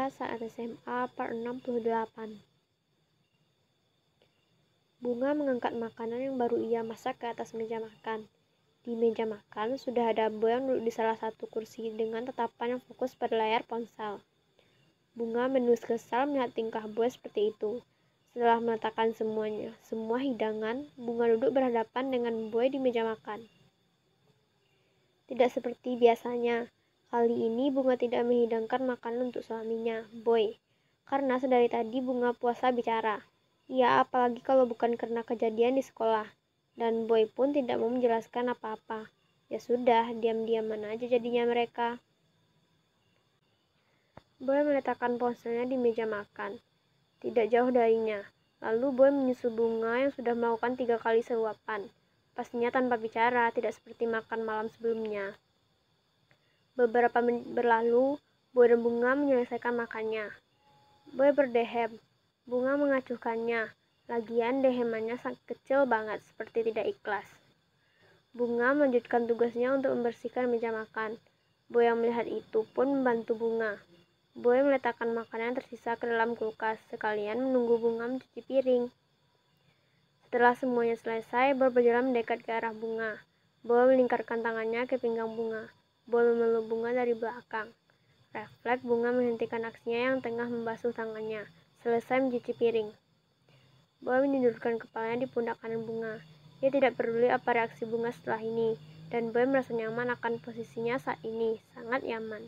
Cinta Saat SMA Part 68. Bunga mengangkat makanan yang baru ia masak ke atas meja makan. Di meja makan sudah ada Boy yang duduk di salah satu kursi dengan tatapan yang fokus pada layar ponsel. Bunga menus kesal melihat tingkah Boy seperti itu. Setelah meletakkan semua hidangan, Bunga duduk berhadapan dengan Boy di meja makan. Tidak seperti biasanya, kali ini Bunga tidak menghidangkan makanan untuk suaminya, Boy. Karena sedari tadi Bunga puasa bicara. Ya, apalagi kalau bukan karena kejadian di sekolah. Dan Boy pun tidak mau menjelaskan apa-apa. Ya sudah, diam-diaman aja jadinya mereka. Boy meletakkan ponselnya di meja makan. Tidak jauh darinya. Lalu Boy menyusul Bunga yang sudah melakukan 3 kali suapan. Pastinya tanpa bicara, tidak seperti makan malam sebelumnya. Beberapa menit berlalu, Boy dan Bunga menyelesaikan makannya. Boy berdehem. Bunga mengacuhkannya. Lagian dehemannya sangat kecil banget, seperti tidak ikhlas. Bunga melanjutkan tugasnya untuk membersihkan meja makan. Boy yang melihat itu pun membantu Bunga. Boy meletakkan makanan yang tersisa ke dalam kulkas, sekalian menunggu Bunga mencuci piring. Setelah semuanya selesai, Boy berjalan mendekat ke arah Bunga. Boy melingkarkan tangannya ke pinggang Bunga. Boy memeluk Bunga dari belakang. Refleks Bunga menghentikan aksinya yang tengah membasuh tangannya. Selesai mencuci piring. Boy menundukkan kepalanya di pundak kanan Bunga. Dia tidak peduli apa reaksi Bunga setelah ini, dan Boy merasa nyaman akan posisinya saat ini, sangat nyaman.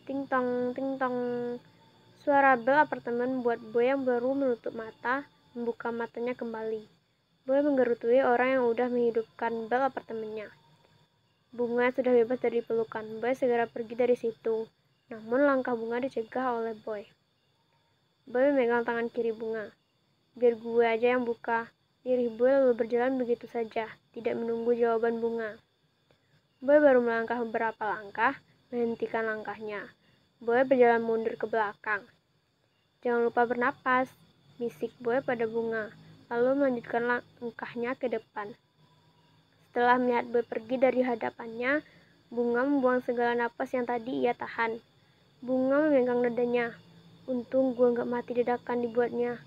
Ting tong, ting tong. Suara bel apartemen membuat Boy yang baru menutup mata, membuka matanya kembali. Boy menggerutui orang yang udah menghidupkan bel apartemennya. Bunga sudah bebas dari pelukan. Boy segera pergi dari situ. Namun langkah Bunga dicegah oleh Boy. Boy memegang tangan kiri Bunga. Biar gue aja yang buka. Lirih Boy lalu berjalan begitu saja, tidak menunggu jawaban Bunga. Boy baru melangkah beberapa langkah, menghentikan langkahnya. Boy berjalan mundur ke belakang. Jangan lupa bernapas, bisik Boy pada Bunga, lalu melanjutkan langkahnya ke depan. Setelah melihat Boy pergi dari hadapannya, Bunga membuang segala napas yang tadi ia tahan. Bunga memegang dadanya. Untung gue gak mati dadakan dibuatnya.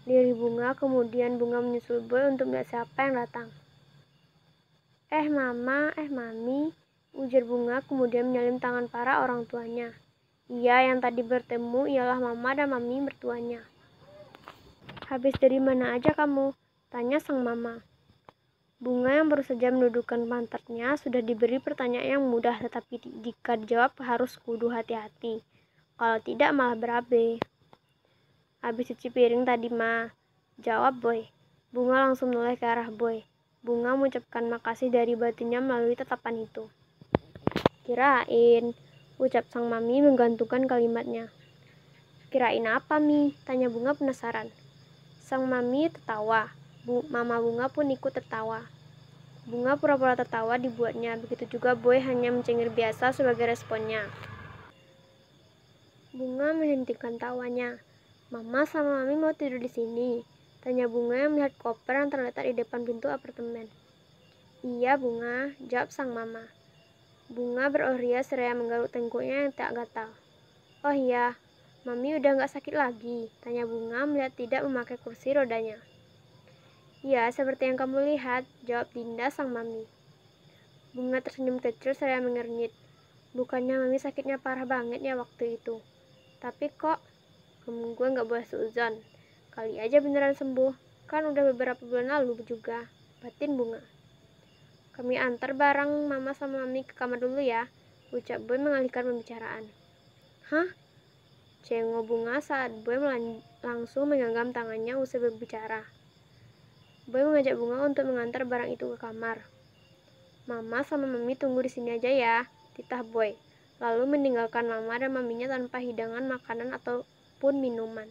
Lirih Bunga, kemudian Bunga menyusul Boy untuk melihat siapa yang datang. Mama, Mami, ujar Bunga kemudian menyalin tangan para orang tuanya. Iya, yang tadi bertemu ialah Mama dan Mami mertuanya. Habis dari mana aja kamu? Tanya sang Mama. Bunga yang baru saja mendudukkan pantatnya sudah diberi pertanyaan yang mudah, tetapi jika dijawab harus kudu hati-hati. Kalau tidak malah berabe. Habis cuci piring tadi, Ma. Jawab Boy. Bunga langsung menoleh ke arah Boy. Bunga mengucapkan makasih dari batinnya melalui tatapan itu. Kirain, ucap sang Mami menggantungkan kalimatnya. Kirain apa, Mi? Tanya Bunga penasaran. Sang Mami tertawa. Mama Bunga pun ikut tertawa. Bunga pura-pura tertawa dibuatnya, begitu juga Boy hanya mencengir biasa sebagai responnya. Bunga menghentikan tawanya. Mama sama Mami mau tidur di sini? Tanya Bunga yang melihat koper yang terletak di depan pintu apartemen. Iya Bunga, jawab sang Mama. Bunga beroria seraya menggaruk tengkuknya yang tak gatal. Oh iya, Mami udah gak sakit lagi? Tanya Bunga melihat tidak memakai kursi rodanya. Iya, seperti yang kamu lihat, jawab Dinda sang Mami. Bunga tersenyum kecil seraya mengernyit. Bukannya Mami sakitnya parah banget ya waktu itu. Tapi kok gue gak boleh seuzon. Kali aja beneran sembuh. Kan udah beberapa bulan lalu juga. Batin Bunga. Kami antar barang Mama sama Mami ke kamar dulu ya, ucap Boy mengalihkan pembicaraan. Hah? Cengok Bunga saat Boy langsung menggenggam tangannya usai berbicara. Boy mengajak Bunga untuk mengantar barang itu ke kamar. Mama sama Mami tunggu di sini aja ya, titah Boy. Lalu meninggalkan Mama dan Maminya tanpa hidangan makanan ataupun minuman.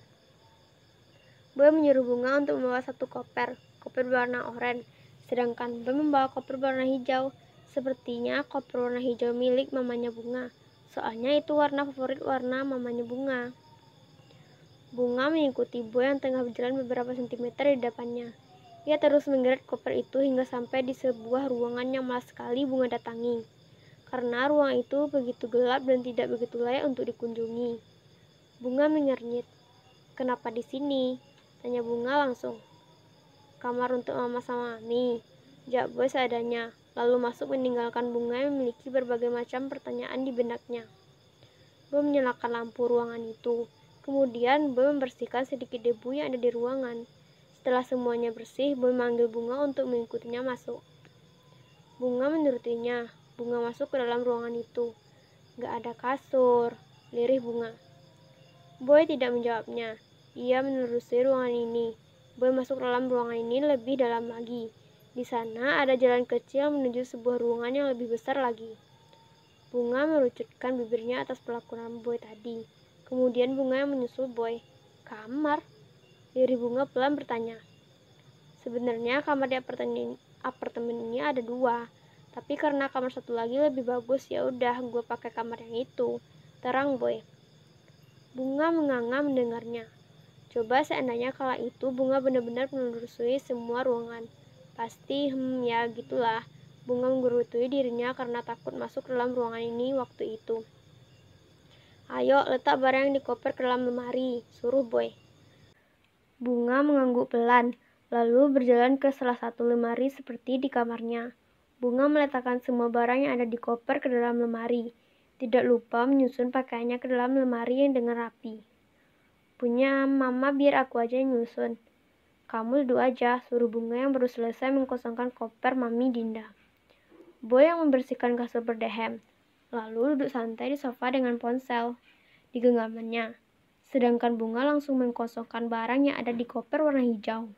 Boy menyuruh Bunga untuk membawa satu koper berwarna oranye, sedangkan Boy membawa koper berwarna hijau. Sepertinya koper warna hijau milik mamanya Bunga, soalnya itu warna favorit warna mamanya Bunga. Bunga mengikuti Boy yang tengah berjalan beberapa sentimeter di depannya. Ia terus menggeret koper itu hingga sampai di sebuah ruangan yang malas sekali Bunga datangi. Karena ruang itu begitu gelap dan tidak begitu layak untuk dikunjungi. Bunga mengernyit. "Kenapa di sini?" tanya Bunga langsung. "Kamar untuk Mama sama Mami," jawab Boy seadanya, lalu masuk meninggalkan Bunga yang memiliki berbagai macam pertanyaan di benaknya. Boy menyalakan lampu ruangan itu. Kemudian Boy membersihkan sedikit debu yang ada di ruangan. Setelah semuanya bersih, Boy memanggil Bunga untuk mengikutinya masuk. Bunga menurutinya. Bunga masuk ke dalam ruangan itu. "Gak ada kasur," lirih Bunga. Boy tidak menjawabnya. Ia menelusuri ruangan ini. Boy masuk dalam ruangan ini lebih dalam lagi. Di sana ada jalan kecil menuju sebuah ruangan yang lebih besar lagi. Bunga merucutkan bibirnya atas pelakuan Boy tadi. Kemudian Bunga yang menyusul Boy. "Kamar?" lirih Bunga pelan bertanya. "Sebenarnya kamar di apartemen ini ada 2. Tapi karena kamar satu lagi lebih bagus, ya udah gue pakai kamar yang itu," terang Boy. Bunga menganga mendengarnya. Coba seandainya kala itu Bunga benar-benar menelusuri semua ruangan. Pasti, ya gitulah. Bunga menggerutui dirinya karena takut masuk dalam ruangan ini waktu itu. "Ayo, letak barang yang di koper ke dalam lemari," suruh Boy. Bunga mengangguk pelan, lalu berjalan ke salah satu lemari seperti di kamarnya. Bunga meletakkan semua barang yang ada di koper ke dalam lemari. Tidak lupa menyusun pakaiannya ke dalam lemari yang dengan rapi. "Punya Mama biar aku aja yang nyusun." "Kamu duduk aja," suruh Bunga yang baru selesai mengkosongkan koper Mami Dinda. Boy yang membersihkan kasur berdehem, lalu duduk santai di sofa dengan ponsel di genggamannya. Sedangkan Bunga langsung mengkosongkan barang yang ada di koper warna hijau.